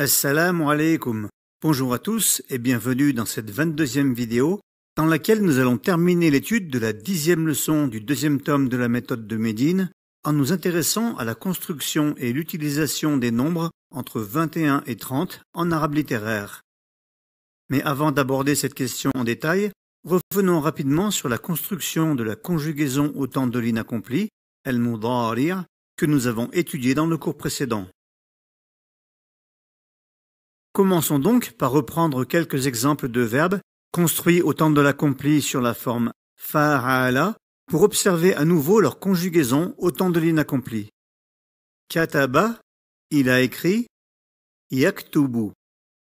Assalamu alaikum. Bonjour à tous et bienvenue dans cette 22e vidéo dans laquelle nous allons terminer l'étude de la 10e leçon du deuxième tome de la méthode de Médine en nous intéressant à la construction et l'utilisation des nombres entre 21 et 30 en arabe littéraire. Mais avant d'aborder cette question en détail, revenons rapidement sur la construction de la conjugaison au temps de l'inaccompli, al-mudari', que nous avons étudié dans le cours précédent. Commençons donc par reprendre quelques exemples de verbes construits au temps de l'accompli sur la forme fa'ala pour observer à nouveau leur conjugaison au temps de l'inaccompli. Kataba, il a écrit. Yaktubu,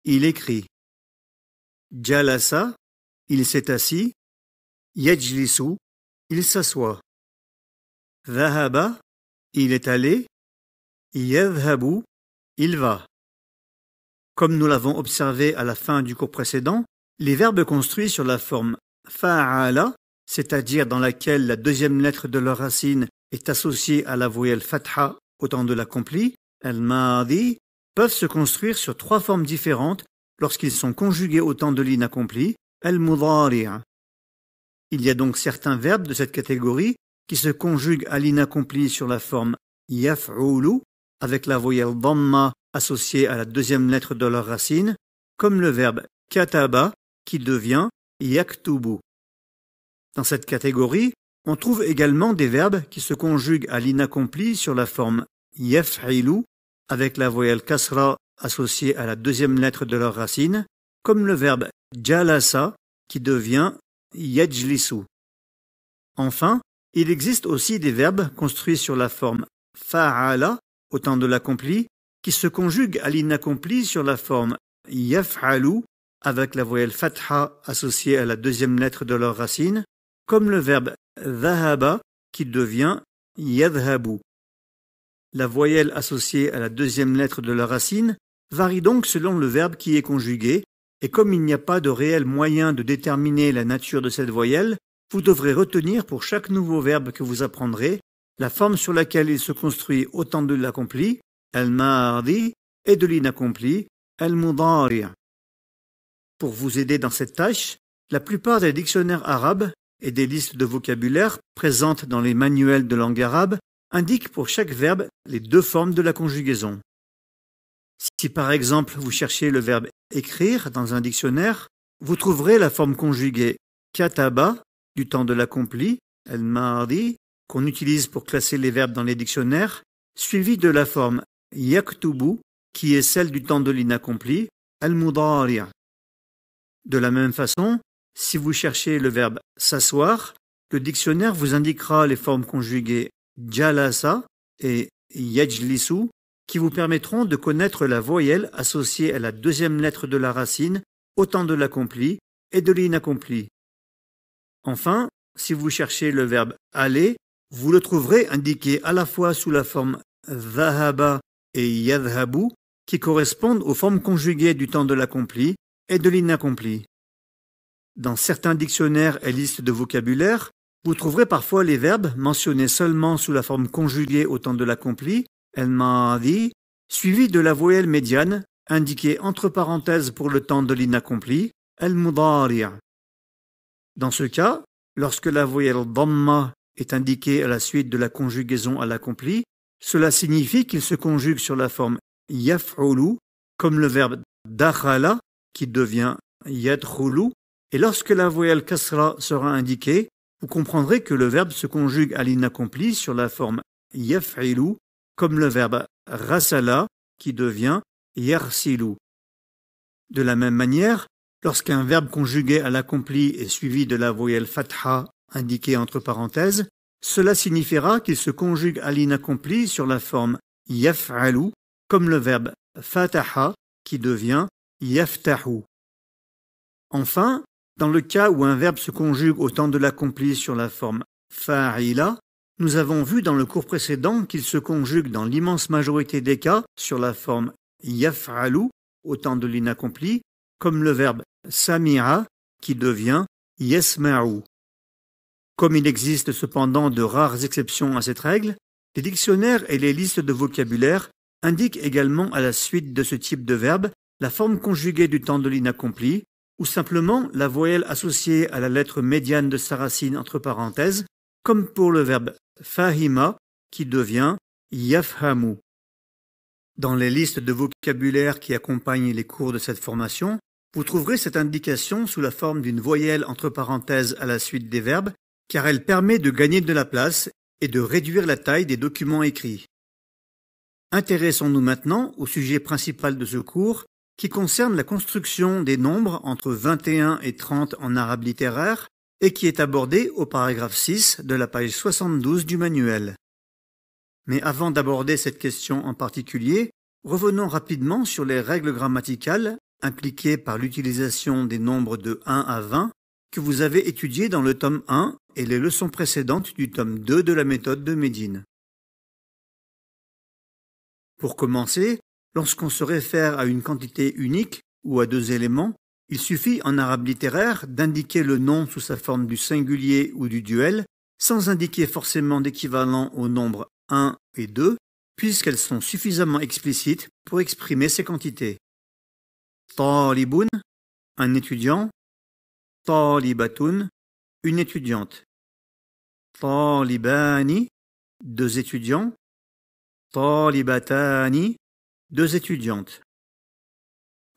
il écrit. Jalasa, il s'est assis. Yajlisu, il s'assoit. Dhahaba, il est allé. Yadhhabu, il va. Comme nous l'avons observé à la fin du cours précédent, les verbes construits sur la forme fa'ala, c'est-à-dire dans laquelle la deuxième lettre de leur racine est associée à la voyelle fatha au temps de l'accompli, al-madi, peuvent se construire sur trois formes différentes lorsqu'ils sont conjugués au temps de l'inaccompli, al-mudari'. Il y a donc certains verbes de cette catégorie qui se conjuguent à l'inaccompli sur la forme yaf'ulu, avec la voyelle dhamma associée à la deuxième lettre de leur racine, comme le verbe kataba qui devient yaktubu. Dans cette catégorie, on trouve également des verbes qui se conjuguent à l'inaccompli sur la forme yaf'ilu, avec la voyelle kasra associée à la deuxième lettre de leur racine, comme le verbe jalasa qui devient yajlisu. Enfin, il existe aussi des verbes construits sur la forme fa'ala au temps de l'accompli, qui se conjuguent à l'inaccompli sur la forme yaf'alu avec la voyelle fatha associée à la deuxième lettre de leur racine, comme le verbe dhahaba qui devient yadhhabu. La voyelle associée à la deuxième lettre de leur racine varie donc selon le verbe qui est conjugué, et comme il n'y a pas de réel moyen de déterminer la nature de cette voyelle, vous devrez retenir pour chaque nouveau verbe que vous apprendrez la forme sur laquelle il se construit au temps de l'accompli, al-madi, et de l'inaccompli, al-mudari'. Pour vous aider dans cette tâche, la plupart des dictionnaires arabes et des listes de vocabulaire présentes dans les manuels de langue arabe indiquent pour chaque verbe les deux formes de la conjugaison. Si par exemple vous cherchez le verbe écrire dans un dictionnaire, vous trouverez la forme conjuguée kataba du temps de l'accompli, al-madi, qu'on utilise pour classer les verbes dans les dictionnaires, suivie de la forme yaktubu, qui est celle du temps de l'inaccompli, al-mudari'. De la même façon, si vous cherchez le verbe s'asseoir, le dictionnaire vous indiquera les formes conjuguées jalasa et yajlisu, qui vous permettront de connaître la voyelle associée à la deuxième lettre de la racine au temps de l'accompli et de l'inaccompli. Enfin, si vous cherchez le verbe aller, vous le trouverez indiqué à la fois sous la forme dhahaba et yadhhabu, qui correspondent aux formes conjuguées du temps de l'accompli et de l'inaccompli. Dans certains dictionnaires et listes de vocabulaire, vous trouverez parfois les verbes mentionnés seulement sous la forme conjuguée au temps de l'accompli, al-madi, suivis de la voyelle médiane, indiquée entre parenthèses pour le temps de l'inaccompli, al-mudari'. Dans ce cas, lorsque la voyelle dhamma est indiquée à la suite de la conjugaison à l'accompli, cela signifie qu'il se conjugue sur la forme yaf'ulu, comme le verbe dakhala, qui devient yadkhulu, et lorsque la voyelle kasra sera indiquée, vous comprendrez que le verbe se conjugue à l'inaccompli sur la forme yaf'ilu, comme le verbe rasala, qui devient yarsilu. De la même manière, lorsqu'un verbe conjugué à l'accompli est suivi de la voyelle fatha indiquée entre parenthèses, cela signifiera qu'il se conjugue à l'inaccompli sur la forme yaf'alu, comme le verbe fataha, qui devient yaftahu. Enfin, dans le cas où un verbe se conjugue au temps de l'accompli sur la forme fa'ila, nous avons vu dans le cours précédent qu'il se conjugue dans l'immense majorité des cas sur la forme yaf'alu au temps de l'inaccompli, comme le verbe sami'a, qui devient yasma'u. Comme il existe cependant de rares exceptions à cette règle, les dictionnaires et les listes de vocabulaire indique également à la suite de ce type de verbe la forme conjuguée du temps de l'inaccompli, ou simplement la voyelle associée à la lettre médiane de sa racine entre parenthèses, comme pour le verbe fahima qui devient yafhamu. Dans les listes de vocabulaire qui accompagnent les cours de cette formation, vous trouverez cette indication sous la forme d'une voyelle entre parenthèses à la suite des verbes, car elle permet de gagner de la place et de réduire la taille des documents écrits. Intéressons-nous maintenant au sujet principal de ce cours, qui concerne la construction des nombres entre 21 et 30 en arabe littéraire et qui est abordé au paragraphe 6 de la page 72 du manuel. Mais avant d'aborder cette question en particulier, revenons rapidement sur les règles grammaticales impliquées par l'utilisation des nombres de 1 à 20 que vous avez étudiées dans le tome 1 et les leçons précédentes du tome 2 de la méthode de Médine. Pour commencer, lorsqu'on se réfère à une quantité unique ou à deux éléments, il suffit en arabe littéraire d'indiquer le nom sous sa forme du singulier ou du duel, sans indiquer forcément d'équivalent aux nombres 1 et 2, puisqu'elles sont suffisamment explicites pour exprimer ces quantités. Talibun, un étudiant. Talibatun, une étudiante. Talibani, deux étudiants. Talibatani, deux étudiantes.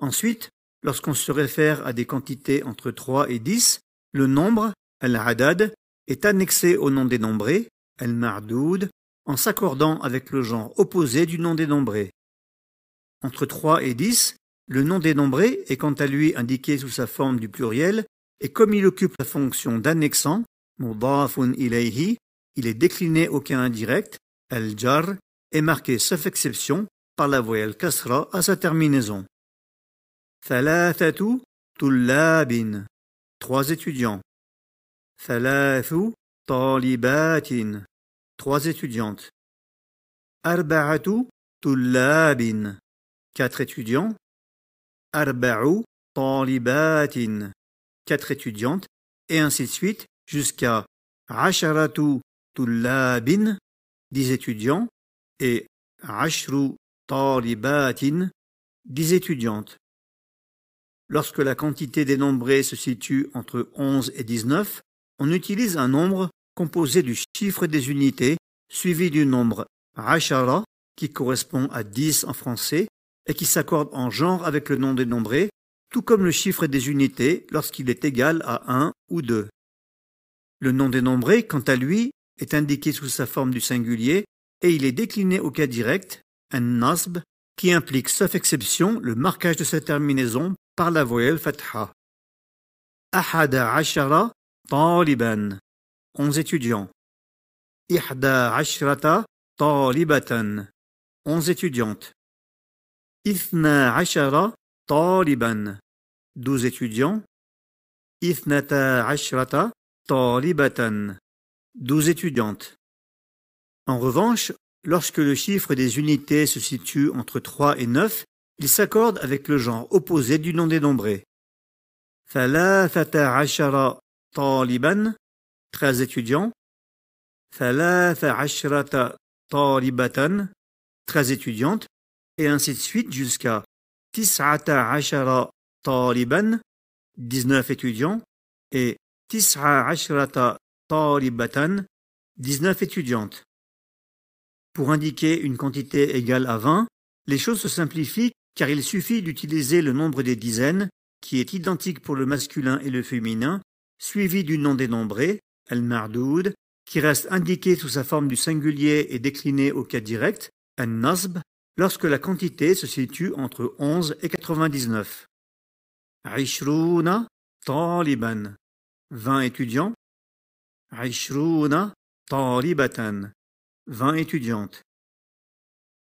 Ensuite, lorsqu'on se réfère à des quantités entre 3 et 10, le nombre, al-adad, est annexé au nom dénombré, al-ma'doud, en s'accordant avec le genre opposé du nom dénombré. Entre 3 et 10, le nom dénombré est quant à lui indiqué sous sa forme du pluriel, et comme il occupe la fonction d'annexant, mudafun ilayhi, il est décliné au cas indirect, al-jar, et marqué sauf exception par la voyelle kasra à sa terminaison. Thalathatu tullabin, trois étudiants. Thalathu talibatin, trois étudiantes. Arba'atu tullabin, quatre étudiants. Arba'u talibatin, quatre étudiantes, et ainsi de suite jusqu'à Asharatu tullabin, 10 étudiants, et Ashru talibatin, 10 étudiantes. Lorsque la quantité dénombrée se situe entre 11 et 19, on utilise un nombre composé du chiffre des unités suivi du nombre Ashara, qui correspond à 10 en français et qui s'accorde en genre avec le nom dénombré, tout comme le chiffre des unités lorsqu'il est égal à 1 ou 2. Le nom dénombré, quant à lui, est indiqué sous sa forme du singulier et il est décliné au cas direct, un nasb, qui implique sauf exception le marquage de sa terminaison par la voyelle fatha. Ahada ashara taliban, 11 étudiants. Ihda ashrata talibatan, 11 étudiantes. Ithna ashara taliban, 12 étudiants. Ithnata ashrata talibatan, 12 étudiantes. En revanche, lorsque le chiffre des unités se situe entre 3 et 9, il s'accorde avec le genre opposé du nom dénombré. Thalathata ashara taliban, 13 étudiants. Thalatha ashrata talibatan, 13 étudiantes, et ainsi de suite jusqu'à Tis'ata ashara taliban, 19 étudiants, et Tis'a ashrata talibatan, 19 étudiantes. Pour indiquer une quantité égale à 20, les choses se simplifient car il suffit d'utiliser le nombre des dizaines, qui est identique pour le masculin et le féminin, suivi du nom dénombré, al-mardoud, qui reste indiqué sous sa forme du singulier et décliné au cas direct, an-nasb, lorsque la quantité se situe entre 11 et 99. Aishruna taliban, 20 étudiants. Aishruna talibatan, 20 étudiantes.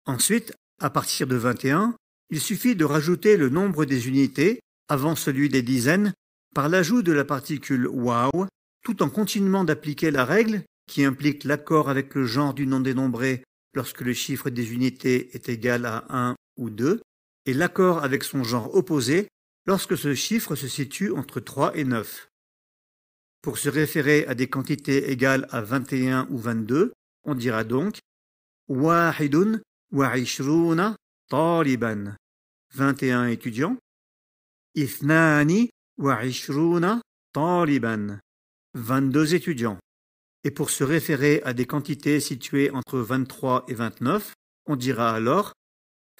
Ensuite, à partir de 21, il suffit de rajouter le nombre des unités avant celui des dizaines par l'ajout de la particule waw, tout en continuant d'appliquer la règle qui implique l'accord avec le genre du nom dénombré lorsque le chiffre des unités est égal à 1 ou 2, et l'accord avec son genre opposé lorsque ce chiffre se situe entre 3 et 9. Pour se référer à des quantités égales à 21 ou 22, on dira donc Wahidun وعشرون طالبا 21 étudiants. اثنان وعشرون طالبا 22 étudiants. Et pour se référer à des quantités situées entre 23 et 29, on dira alors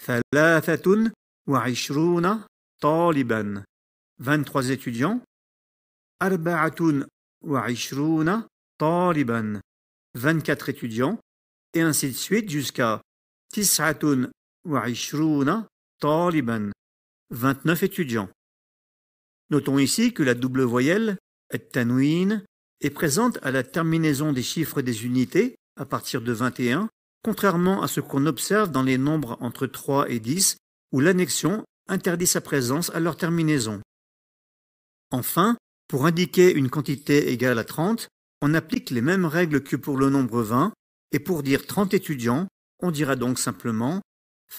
ثلاثة وعشرون طالبا 23 étudiants. أربعة وعشرون طالبا 24 étudiants. Et ainsi de suite jusqu'à تسعة وعشرون طالبا 29 étudiants. Notons ici que la double voyelle, التنوين, est présente à la terminaison des chiffres des unités à partir de 21, contrairement à ce qu'on observe dans les nombres entre 3 et 10, où l'annexion interdit sa présence à leur terminaison. Enfin, pour indiquer une quantité égale à 30, on applique les mêmes règles que pour le nombre 20, et pour dire 30 étudiants, on dira donc simplement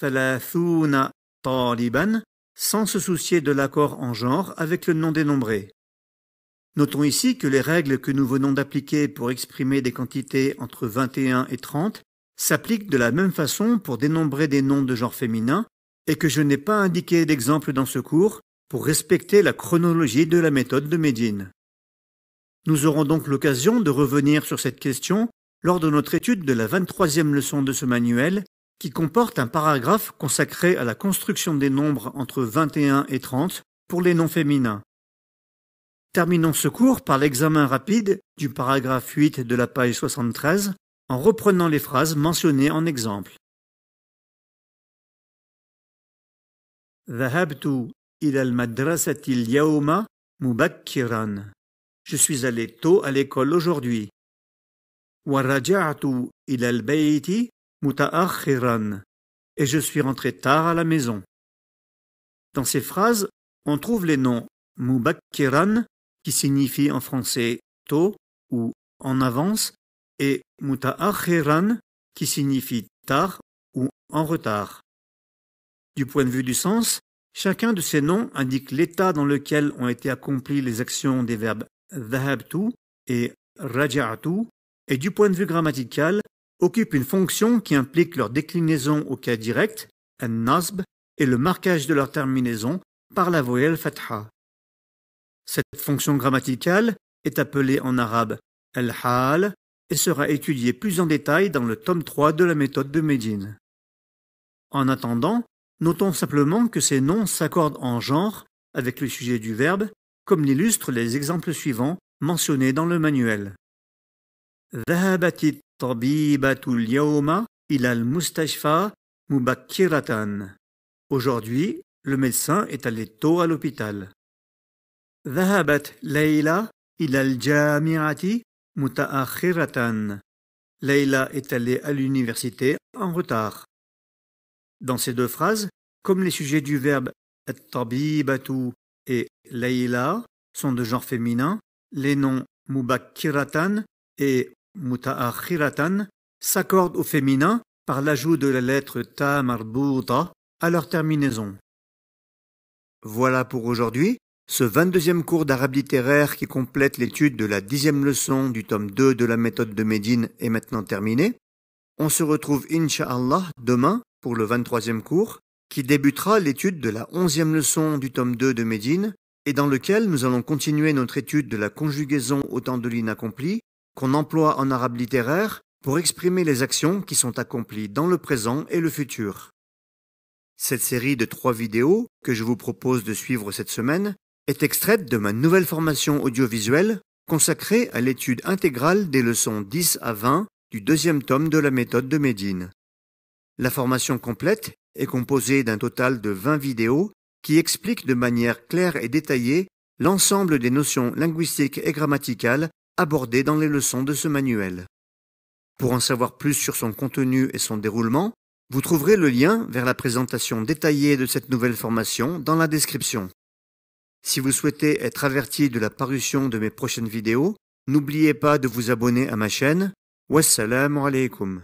ثلاثون طالبا, sans se soucier de l'accord en genre avec le nom dénombré. Notons ici que les règles que nous venons d'appliquer pour exprimer des quantités entre 21 et 30 s'appliquent de la même façon pour dénombrer des noms de genre féminin et que je n'ai pas indiqué d'exemple dans ce cours pour respecter la chronologie de la méthode de Médine. Nous aurons donc l'occasion de revenir sur cette question lors de notre étude de la 23e leçon de ce manuel qui comporte un paragraphe consacré à la construction des nombres entre 21 et 30 pour les noms féminins. Terminons ce cours par l'examen rapide du paragraphe 8 de la page 73 en reprenant les phrases mentionnées en exemple. ذهبت إلى المدرسة اليوم مبكرا. Je suis allé tôt à l'école aujourd'hui. ورجعت إلى البيت متأخرا. Et je suis rentré tard à la maison. Dans ces phrases, on trouve les noms mubakkiran, qui signifie en français tôt ou en avance, et muta'akhiran, qui signifie tard ou en retard. Du point de vue du sens, chacun de ces noms indique l'état dans lequel ont été accomplies les actions des verbes dhahabtu et raja'tu, et du point de vue grammatical, occupe une fonction qui implique leur déclinaison au cas direct, an-nasb, et le marquage de leur terminaison par la voyelle fatha. Cette fonction grammaticale est appelée en arabe al-hal et sera étudiée plus en détail dans le tome 3 de la méthode de Médine. En attendant, notons simplement que ces noms s'accordent en genre avec le sujet du verbe, comme l'illustrent les exemples suivants mentionnés dans le manuel. ذهبت الطبيبة اليوم إلى المستشفى مبكرة. Aujourd'hui, le médecin est allé tôt à l'hôpital. ذهبت ليلى إلى الجامعة متأخرة. Leila est allée à l'université en retard. Dans ces deux phrases, comme les sujets du verbe at-tabibatu et Leila sont de genre féminin, les noms mubakkiratan et muta'akhiratan s'accordent au féminin par l'ajout de la lettre ta marbuta à leur terminaison. Voilà pour aujourd'hui. Ce 22e cours d'arabe littéraire qui complète l'étude de la 10e leçon du tome 2 de la méthode de Médine est maintenant terminé. On se retrouve Inch'Allah demain pour le 23e cours qui débutera l'étude de la 11e leçon du tome 2 de Médine et dans lequel nous allons continuer notre étude de la conjugaison au temps de l'inaccompli qu'on emploie en arabe littéraire pour exprimer les actions qui sont accomplies dans le présent et le futur. Cette série de 3 vidéos que je vous propose de suivre cette semaine est extraite de ma nouvelle formation audiovisuelle consacrée à l'étude intégrale des leçons 10 à 20 du 2e tome de la méthode de Médine. La formation complète est composée d'un total de 20 vidéos qui expliquent de manière claire et détaillée l'ensemble des notions linguistiques et grammaticales abordées dans les leçons de ce manuel. Pour en savoir plus sur son contenu et son déroulement, vous trouverez le lien vers la présentation détaillée de cette nouvelle formation dans la description. Si vous souhaitez être averti de la parution de mes prochaines vidéos, n'oubliez pas de vous abonner à ma chaine. Wassalamu alaikum.